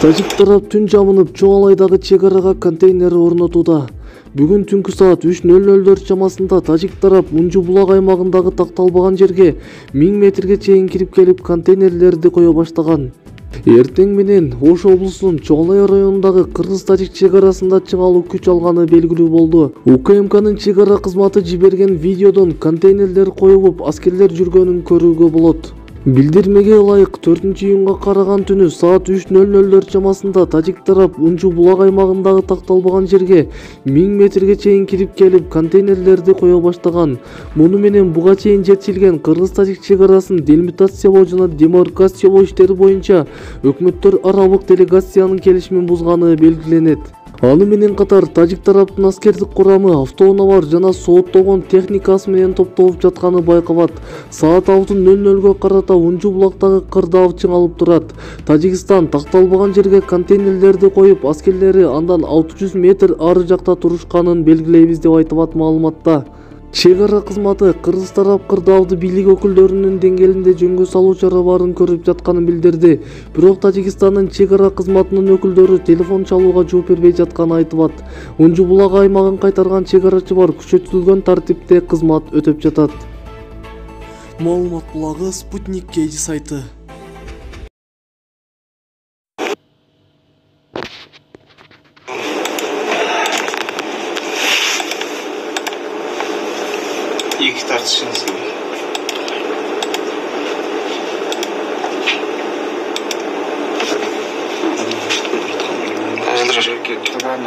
Тажик тарап түн жамынып Чоңалайдагы чек арага контейнер орнотууда. Бүгүн түнкү саат 3:00 чамасында Тажик тарап Унжу булак аймагындагы такталбаган жерге 1000 метрге чейин кирип келип контейнерлерди кое баштаган. Эртең менен Ош облусунун Чоңалай районундагы кыргыз-тажик чек арасында чыңалуу күч алганы белгилүү болду. УКМКнын чек ара кызматы жиберген видеодон контейнерлер коюлуп, аскерлер жүргөнүн көрүүгө болот. Билдирмеге ылайык 4-июнга караган түнү саат 3:00 чамасында Тажик тарап Унжу булак аймагындагы такталбаган жерге 1000 метрге чейин кирип келип контейнерлерди кое баштаган. Муну менен буга чейин жетишилген кыргыз-тажик чек арасын делимитациялоо жана демаркациялоо иштери боюнча өкмөттөр аралык делегациянын келишимин бузганы белгиленет. Аны менен катар Тажик тараптын аскердик курамы автоунаа жана сооттогон техникасы менен топтолуп жатканы байкалат. Саат 6:00 карата Унжу булактагы кырдаав чыңалып турат. Тажикстан такталбаган жерге контейнерлерди коюп, аскерлери андан 600 метр ары жакта турушканын белгилейбиз деп айтылат маалыматта. Чек ара кызматы кыргыз тарап кырдаавды бийлик өкүлдөрүнүн деңгээлинде жөнгө салуу чара барын көрүп жатканын билдирди. Бирок Тажикстандын чек ара кызматынын өкүлдөрү телефон чалууга жооп бербей жатканы айтылат. Унжу булак аймагын кайтарган чек арачы бар күчөтүлгөн тартипте кызмат өтөп жатат. Маалымат булагы Спутник Кейди сайты. İlk tartışınız gibi. Tamam,